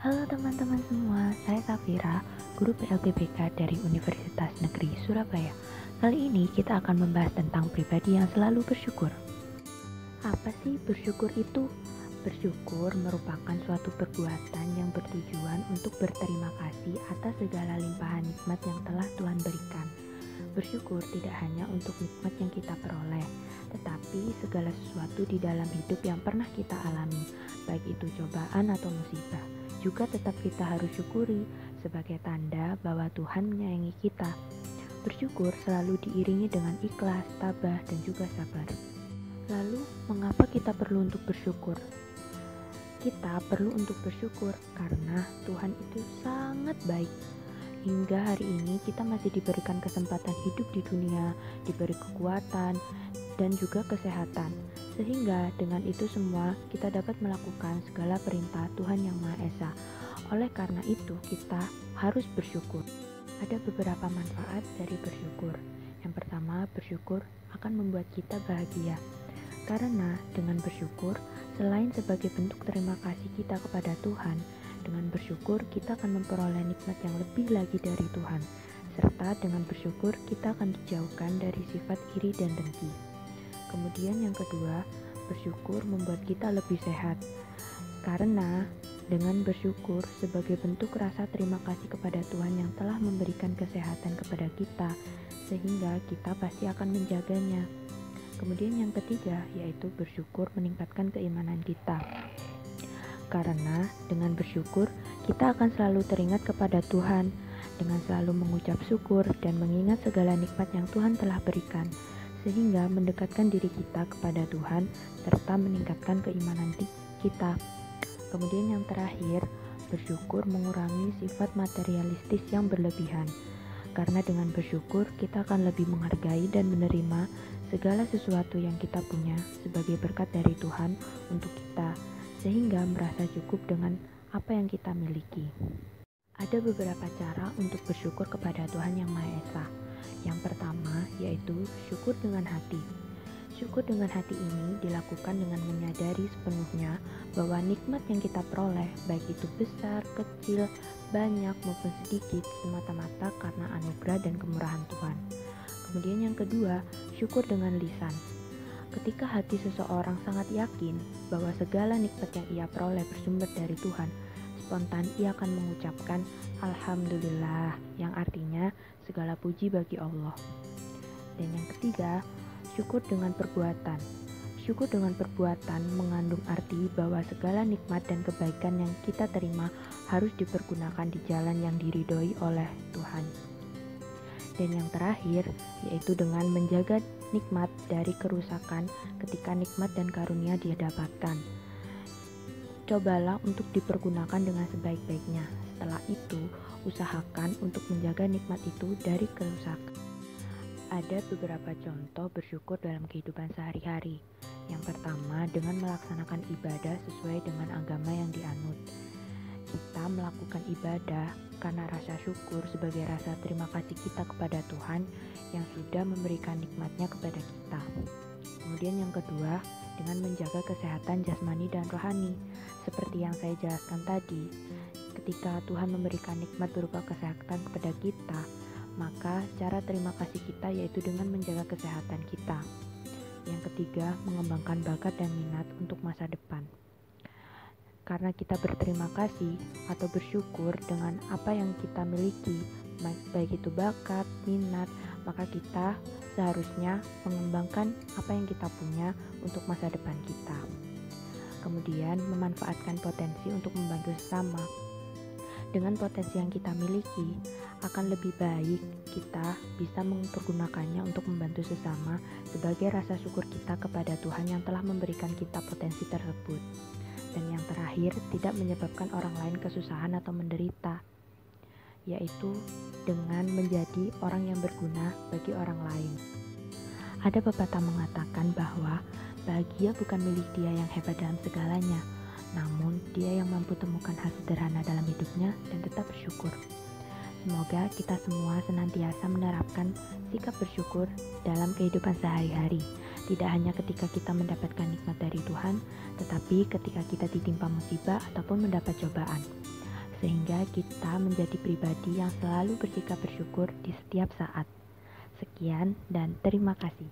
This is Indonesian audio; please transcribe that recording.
Halo teman-teman semua, saya Safira, guru PLBBK dari Universitas Negeri Surabaya. Kali ini kita akan membahas tentang pribadi yang selalu bersyukur. Apa sih bersyukur itu? Bersyukur merupakan suatu perbuatan yang bertujuan untuk berterima kasih atas segala limpahan nikmat yang telah Tuhan berikan. Bersyukur tidak hanya untuk nikmat yang kita peroleh, tetapi segala sesuatu di dalam hidup yang pernah kita alami, baik itu cobaan atau musibah, juga tetap kita harus syukuri sebagai tanda bahwa Tuhan menyayangi kita. Bersyukur selalu diiringi dengan ikhlas, tabah, dan juga sabar. Lalu, mengapa kita perlu untuk bersyukur? Kita perlu untuk bersyukur karena Tuhan itu sangat baik. Hingga hari ini kita masih diberikan kesempatan hidup di dunia, diberi kekuatan, dan juga kesehatan. Sehingga dengan itu semua kita dapat melakukan segala perintah Tuhan Yang Maha Esa. Oleh karena itu kita harus bersyukur. Ada beberapa manfaat dari bersyukur. Yang pertama, bersyukur akan membuat kita bahagia. Karena dengan bersyukur, selain sebagai bentuk terima kasih kita kepada Tuhan, dengan bersyukur kita akan memperoleh nikmat yang lebih lagi dari Tuhan. Serta dengan bersyukur kita akan dijauhkan dari sifat iri dan dengki. Kemudian yang kedua, bersyukur membuat kita lebih sehat. Karena dengan bersyukur sebagai bentuk rasa terima kasih kepada Tuhan yang telah memberikan kesehatan kepada kita, sehingga kita pasti akan menjaganya. Kemudian yang ketiga, yaitu bersyukur meningkatkan keimanan kita. Karena dengan bersyukur, kita akan selalu teringat kepada Tuhan, dengan selalu mengucap syukur dan mengingat segala nikmat yang Tuhan telah berikan, sehingga mendekatkan diri kita kepada Tuhan, serta meningkatkan keimanan kita. Kemudian yang terakhir, bersyukur mengurangi sifat materialistis yang berlebihan. Karena dengan bersyukur, kita akan lebih menghargai dan menerima segala sesuatu yang kita punya sebagai berkat dari Tuhan untuk kita, sehingga merasa cukup dengan apa yang kita miliki. Ada beberapa cara untuk bersyukur kepada Tuhan Yang Maha Esa. Yang pertama yaitu syukur dengan hati. Syukur dengan hati ini dilakukan dengan menyadari sepenuhnya bahwa nikmat yang kita peroleh, baik itu besar, kecil, banyak maupun sedikit, semata-mata karena anugerah dan kemurahan Tuhan. Kemudian yang kedua, syukur dengan lisan. Ketika hati seseorang sangat yakin bahwa segala nikmat yang ia peroleh bersumber dari Tuhan, spontan ia akan mengucapkan Alhamdulillah, yang artinya segala puji bagi Allah. Dan yang ketiga, syukur dengan perbuatan. Syukur dengan perbuatan mengandung arti bahwa segala nikmat dan kebaikan yang kita terima harus dipergunakan di jalan yang diridhoi oleh Tuhan. Dan yang terakhir, yaitu dengan menjaga nikmat dari kerusakan ketika nikmat dan karunia dia dapatkan. Cobalah untuk dipergunakan dengan sebaik-baiknya. Setelah itu, usahakan untuk menjaga nikmat itu dari kerusakan. Ada beberapa contoh bersyukur dalam kehidupan sehari-hari. Yang pertama, dengan melaksanakan ibadah sesuai dengan agama yang dianut. Kita melakukan ibadah karena rasa syukur sebagai rasa terima kasih kita kepada Tuhan yang sudah memberikan nikmatnya kepada kita. Kemudian yang kedua, dengan menjaga kesehatan jasmani dan rohani. Seperti yang saya jelaskan tadi, ketika Tuhan memberikan nikmat berupa kesehatan kepada kita, maka cara terima kasih kita yaitu dengan menjaga kesehatan kita. Yang ketiga, mengembangkan bakat dan minat untuk masa depan. Karena kita berterima kasih atau bersyukur dengan apa yang kita miliki, baik itu bakat, minat, maka kita seharusnya mengembangkan apa yang kita punya untuk masa depan kita. Kemudian memanfaatkan potensi untuk membantu sesama. Dengan potensi yang kita miliki, akan lebih baik kita bisa mempergunakannya untuk membantu sesama sebagai rasa syukur kita kepada Tuhan yang telah memberikan kita potensi tersebut. Dan yang terakhir, tidak menyebabkan orang lain kesusahan atau menderita, yaitu dengan menjadi orang yang berguna bagi orang lain. Ada pepatah mengatakan bahwa bahagia bukan milik dia yang hebat dalam segalanya, namun dia yang mampu temukan hal sederhana dalam hidupnya dan tetap bersyukur. Semoga kita semua senantiasa menerapkan sikap bersyukur dalam kehidupan sehari-hari. Tidak hanya ketika kita mendapatkan nikmat dari Tuhan, tetapi ketika kita ditimpa musibah ataupun mendapat cobaan. sehingga kita menjadi pribadi yang selalu bersikap bersyukur di setiap saat. Sekian dan terima kasih.